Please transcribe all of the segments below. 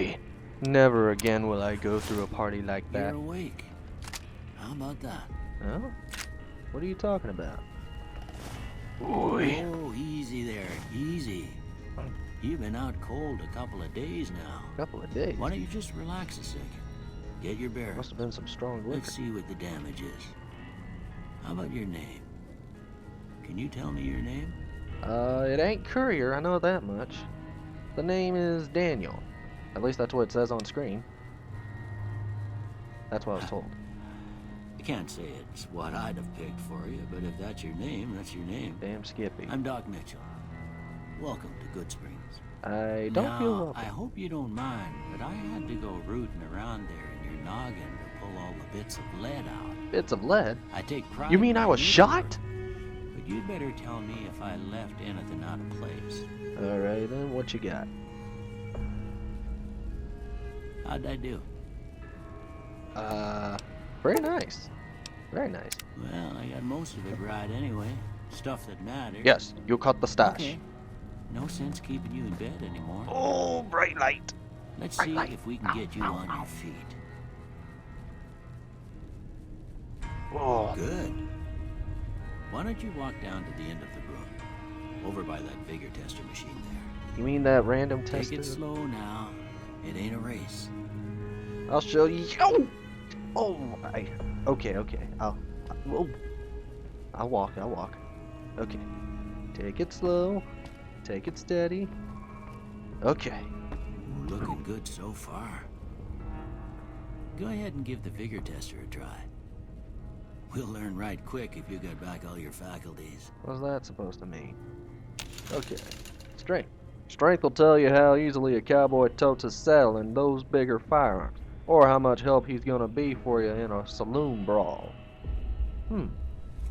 Boy, never again will I go through a party like You're that. awake. How about that? Oh? What are you talking about? Boy. Oh, easy there, easy. You've been out cold a couple of days now. Couple of days. Why don't you just relax a second? Get your bearings. Must have been some strong liquor. Let's see what the damage is. How about your name? Can you tell me your name? It ain't Courier, I know that much. The name is Daniel. At least that's what it says on screen. That's what I was told. I can't say it's what I'd have picked for you, but if that's your name, that's your name. Damn Skippy. I'm Doc Mitchell. Welcome to Good Springs. I don't feel Now, welcome. I hope you don't mind, but I had to go rooting around there in your noggin to pull all the bits of lead out. Bits of lead? I take pride You mean in I my was shot? needlework, but you'd better tell me if I left anything out of place. Alright then, what you got? How'd I do? Very nice. Very nice. Well, I got most of it right anyway. Stuff that mattered. Yes, you caught the stash. Okay. No sense keeping you in bed anymore. Oh, bright light. Let's Bright see light. if we can get you on your feet. Oh, Good. Why don't you walk down to the end of the room? Over by that vigor tester machine there. you mean that random Take tester? it slow now. It ain't a race. I'll show you. Oh, okay. I'll walk. Okay. Take it slow. Take it steady. Okay. Looking good so far. Go ahead and give the vigor tester a try. We'll learn right quick if you got back all your faculties. What's that supposed to mean? Okay. Strength. Strength will tell you how easily a cowboy totes his saddle in those bigger firearms, or how much help he's gonna be for you in a saloon brawl.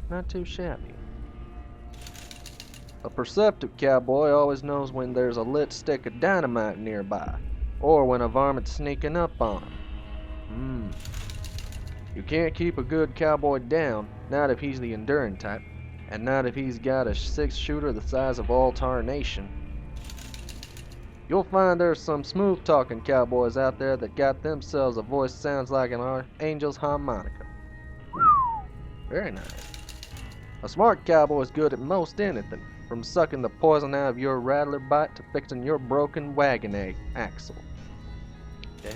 Not too shabby. A perceptive cowboy always knows when there's a lit stick of dynamite nearby, or when a varmint's sneaking up on him. You can't keep a good cowboy down, not if he's the enduring type, and not if he's got a 6-shooter the size of all tarnation. You'll find there's some smooth-talking cowboys out there that got themselves a voice sounds like an angel's harmonica. Very nice. A smart cowboy is good at most anything, from sucking the poison out of your rattler bite to fixing your broken wagon axle. Dang.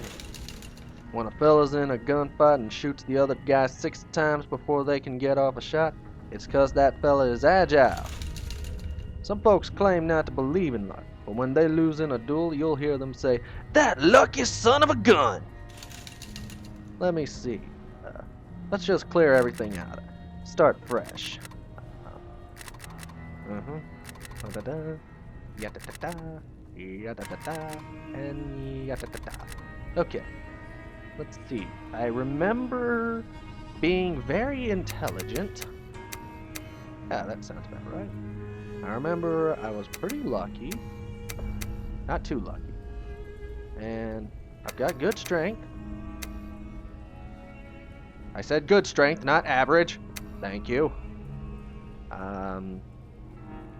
When a fella's in a gunfight and shoots the other guy 6 times before they can get off a shot, it's 'cause that fella is agile. Some folks claim not to believe in luck, but when they lose in a duel, you'll hear them say, "That lucky son of a gun!" Let me see. Let's just clear everything out. Start fresh. Da-da-da. Ya-da-da-da. Ya-da-da-da. And ya-da-da-da. Okay. Let's see. I remember being very intelligent. Yeah, that sounds about right. I remember I was pretty lucky. Not too lucky. And I've got good strength. I said good strength, not average. Thank you.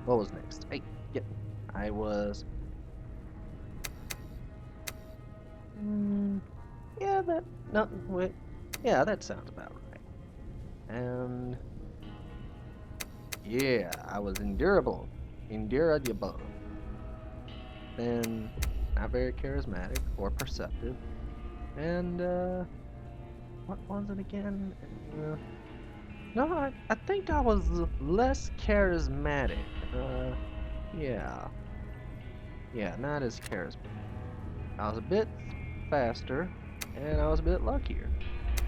What was next? Hey, yeah. I was... yeah, that sounds about right. And... yeah, I was endurable. Then, not very charismatic or perceptive. And, what was it again? No, I think I was less charismatic. Yeah. Yeah, not as charismatic. I was a bit faster, and I was a bit luckier.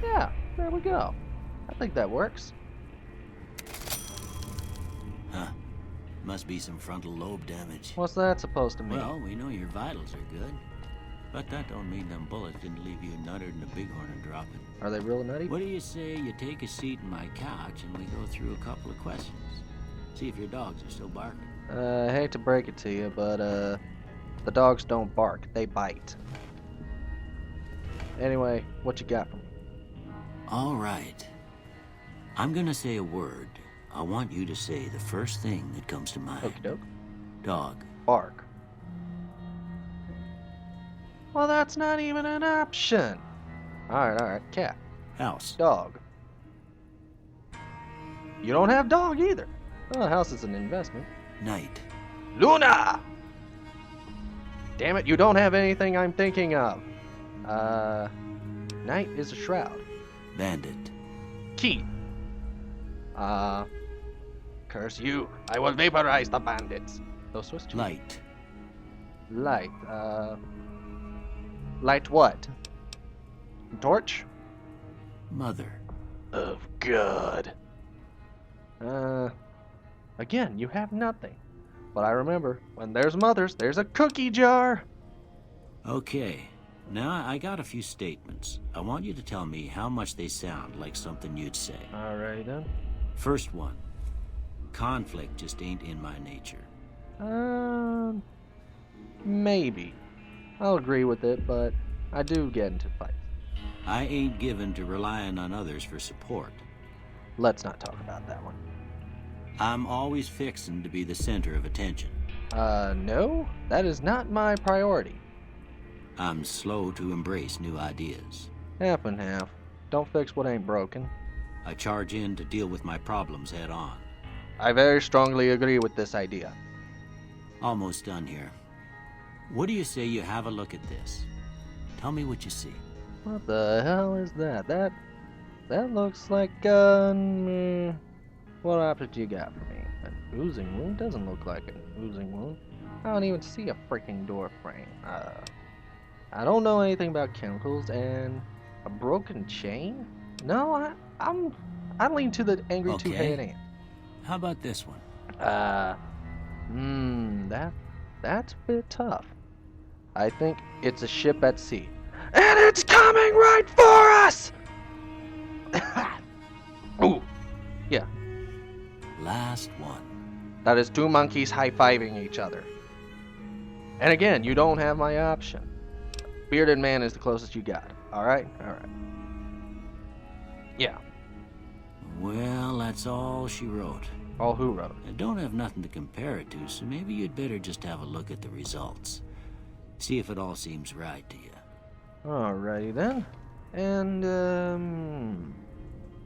Yeah, there we go. I think that works. Huh. Must be some frontal lobe damage. What's that supposed to mean? Well, we know your vitals are good. But that don't mean them bullets didn't leave you nuttered in the bighorn and dropping. Are they real nutty? What do you say you take a seat in my couch and we go through a couple of questions? See if your dogs are still barking. I hate to break it to you, but, the dogs don't bark, they bite. Anyway, what you got for me? All right. I'm gonna say a word. I want you to say the first thing that comes to mind. Okie doke. Dog. Bark. Well, that's not even an option. Alright. Cat. House. Dog. You don't have dog either. Oh, house is an investment. Night. Luna! Damn it, you don't have anything I'm thinking of. Night is a shroud. Bandit. Key. Curse you. I will vaporize the bandits. Those Swiss cheese. Light. Light. Light what? Torch? Mother. Of God. Again, you have nothing. But I remember, when there's mothers, there's a cookie jar. Okay. Now I got a few statements. I want you to tell me how much they sound like something you'd say. Alright then. First one. Conflict just ain't in my nature. Maybe. I'll agree with it, but I do get into fights. I ain't given to relying on others for support. Let's not talk about that one. I'm always fixin' to be the center of attention. No, that is not my priority. I'm slow to embrace new ideas. Half and half. Don't fix what ain't broken. I charge in to deal with my problems head on. I very strongly agree with this idea. Almost done here. What do you say you have a look at this? Tell me what you see. What the hell is that? That looks like, what option you got for me? An oozing wound? Doesn't look like an oozing wound. I don't even see a freaking door frame. I don't know anything about chemicals, and a broken chain? No, I lean to the angry Okay. two-headed ant. How about this one? That's a bit tough. I think it's a ship at sea. And it's coming right for us! Ooh, yeah, Last one. that is two monkeys high-fiving each other. And again, you don't have my option. Bearded man is the closest you got. Alright? Alright. Yeah. Well, that's all she wrote. All who wrote? I don't have nothing to compare it to, so maybe you'd better just have a look at the results. See if it all seems right to you. Alrighty then. And,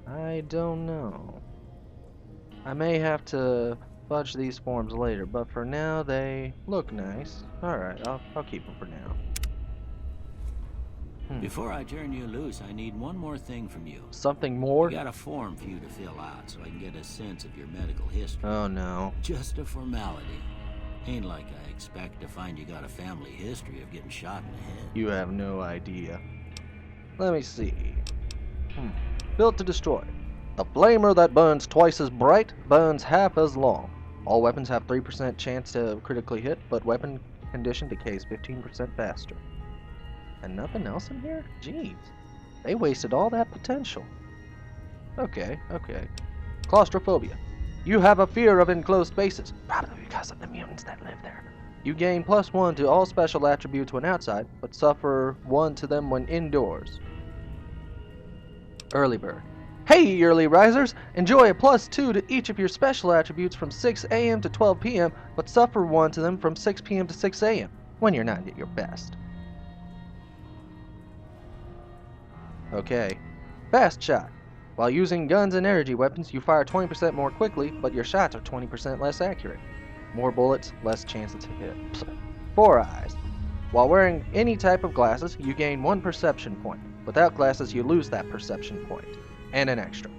I don't know. I may have to fudge these forms later, but for now they look nice. Alright, I'll keep them for now. Before I turn you loose, I need one more thing from you. Something more? I got a form for you to fill out so I can get a sense of your medical history. Oh no. Just a formality. Ain't like I expect to find you got a family history of getting shot in the head. You have no idea. Let me see. Built to destroy. The flamer that burns twice as bright burns half as long. All weapons have 3% chance to critically hit, but weapon condition decays 15% faster. And nothing else in here? Jeez. They wasted all that potential. Okay. Claustrophobia. You have a fear of enclosed spaces, probably because of the mutants that live there. You gain +1 to all special attributes when outside, but suffer 1 to them when indoors. Early bird. Hey, early risers! Enjoy a +2 to each of your special attributes from 6 a.m. to 12 p.m., but suffer 1 to them from 6 p.m. to 6 a.m. when you're not at your best. Okay. Fast shot. While using guns and energy weapons, you fire 20% more quickly, but your shots are 20% less accurate. More bullets, less chances to hit. 4 eyes. While wearing any type of glasses, you gain 1 perception point. Without glasses, you lose that perception point. And an extra.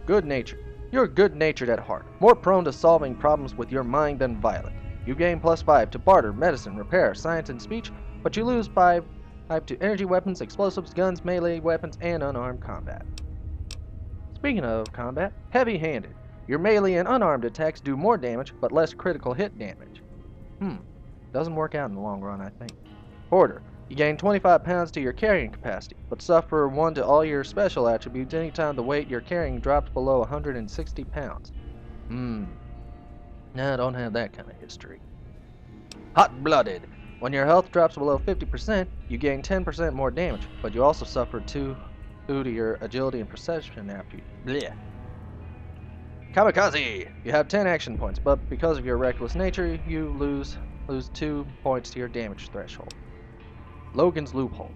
Good nature. You're good-natured at heart, more prone to solving problems with your mind than violent. You gain +5 to barter, medicine, repair, science, and speech, but you lose 5 to energy weapons, explosives, guns, melee weapons, and unarmed combat. Speaking of combat, heavy-handed. Your melee and unarmed attacks do more damage, but less critical hit damage. Doesn't work out in the long run, I think. Hoarder. You gain 25 pounds to your carrying capacity, but suffer 1 to all your special attributes anytime the weight you're carrying drops below 160 pounds. No, I don't have that kind of history. Hot-blooded. When your health drops below 50%, you gain 10% more damage, but you also suffer 2 to your agility and perception attribute. Blech. Kamikaze! You have 10 action points, but because of your reckless nature, you lose Lose 2 points to your damage threshold. Logan's Loophole.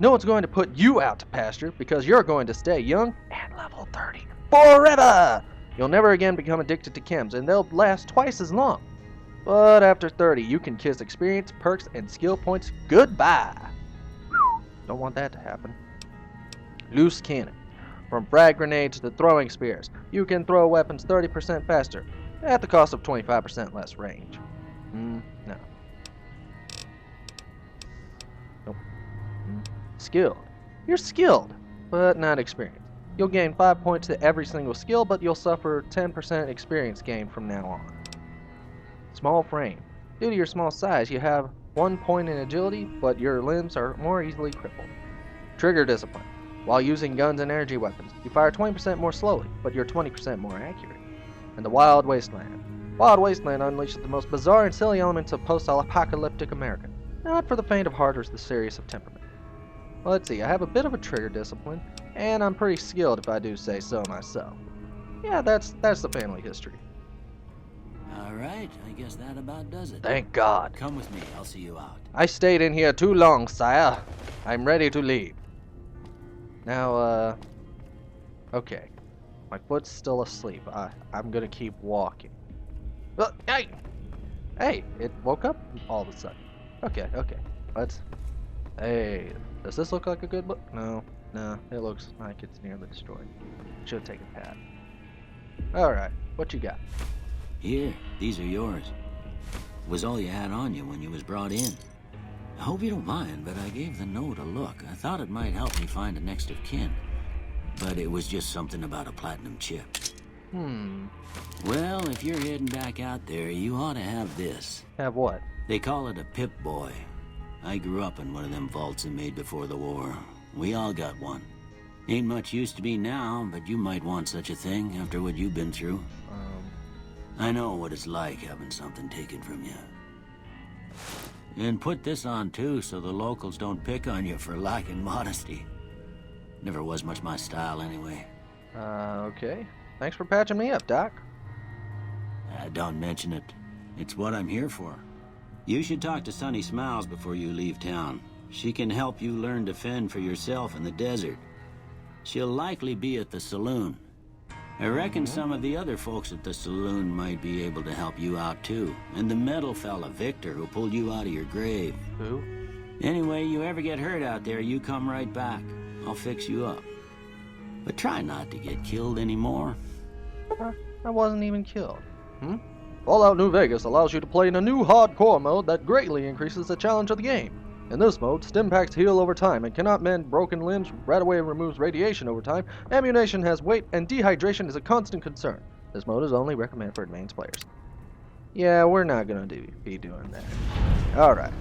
No one's going to put you out to pasture because you're going to stay young and level 30 forever! You'll never again become addicted to chems, and they'll last twice as long. But after 30, you can kiss experience, perks, and skill points goodbye. Don't want that to happen. Loose Cannon. From frag grenades to throwing spears, you can throw weapons 30% faster, at the cost of 25% less range. No. Nope. Skilled. You're skilled, but not experienced. You'll gain 5 points to every single skill, but you'll suffer 10% experience gain from now on. Small frame. Due to your small size, you have 1 point in agility, but your limbs are more easily crippled. Trigger discipline. While using guns and energy weapons, you fire 20% more slowly, but you're 20% more accurate. And the Wild Wasteland. Wild Wasteland unleashes the most bizarre and silly elements of post-apocalyptic America. Not for the faint of heart or the serious of temperament. Well, let's see, I have a bit of a trigger discipline, and I'm pretty skilled if I do say so myself. Yeah, that's the family history. Alright, I guess that about does it. Thank God. Come with me, I'll see you out. I stayed in here too long, sire. I'm ready to leave. Now, okay. My foot's still asleep. I'm gonna keep walking. Hey! Hey, it woke up all of a sudden. Okay. Hey, does this look like a good book? No, it looks like it's nearly destroyed. Should take a pad. Alright, what you got? Here, these are yours. Was all you had on you when you was brought in. I hope you don't mind, but I gave the note a look. I thought it might help me find a next of kin. But it was just something about a platinum chip. Well, if you're heading back out there, you ought to have this. Have what? They call it a Pip-Boy. I grew up in one of them vaults they made before the war. We all got one. Ain't much use to me now, but you might want such a thing after what you've been through. I know what it's like having something taken from you. And put this on too, so the locals don't pick on you for lacking modesty. Never was much my style anyway. Okay. Thanks for patching me up, Doc. Don't mention it. It's what I'm here for. You should talk to Sunny Smiles before you leave town. She can help you learn to fend for yourself in the desert. She'll likely be at the saloon. I reckon some of the other folks at the saloon might be able to help you out too. And the metal fella, Victor, who pulled you out of your grave. Who? Anyway, you ever get hurt out there, you come right back. I'll fix you up. But try not to get killed anymore. I wasn't even killed. Fallout New Vegas allows you to play in a new hardcore mode that greatly increases the challenge of the game. In this mode, stim packs heal over time and cannot mend broken limbs, Radaway removes radiation over time, ammunition has weight, and dehydration is a constant concern. This mode is only recommended for advanced players. Yeah, we're not gonna be doing that. Alright.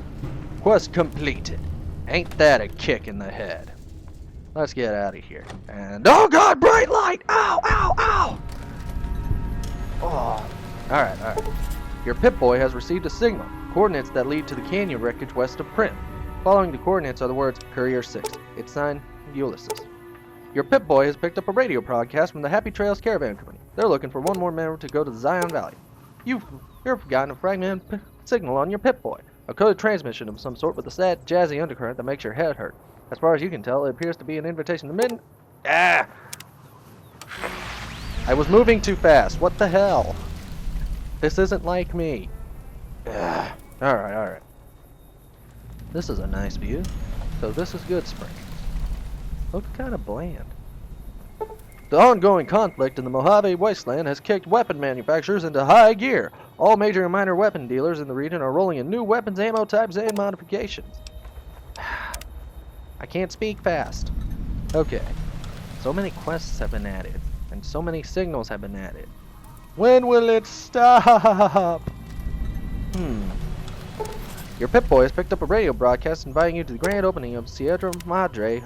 Quest completed. Ain't that a kick in the head? Let's get out of here. And oh god, bright light! Ow, ow, ow! Oh. Alright. Your Pip-Boy has received a signal. Coordinates that lead to the canyon wreckage west of Prim. Following the coordinates are the words Courier 6. It's signed Ulysses. Your Pip-Boy has picked up a radio broadcast from the Happy Trails Caravan Company. They're looking for one more member to go to the Zion Valley. You've forgotten a fragmented signal on your Pip-Boy. A coded transmission of some sort with a sad, jazzy undercurrent that makes your head hurt. As far as you can tell, it appears to be an invitation to midnight. I was moving too fast. What the hell? This isn't like me. Alright. This is a nice view. So this is Good Springs. Looks kind of bland. The ongoing conflict in the Mojave Wasteland has kicked weapon manufacturers into high gear. All major and minor weapon dealers in the region are rolling in new weapons, ammo types, and modifications. I can't speak fast. Okay. So many quests have been added, and so many signals have been added. When will it stop? Your Pip-Boy has picked up a radio broadcast inviting you to the grand opening of Sierra Madre's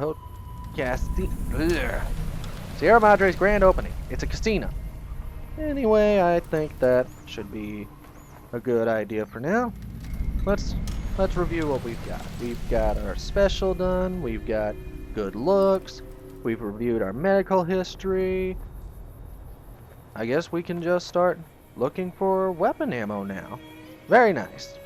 grand opening. It's a casino. Anyway, I think that should be a good idea for now. Let's review what we've got. We've got our special done. We've got good looks. We've reviewed our medical history. I guess we can just start looking for weapon ammo now. Very nice.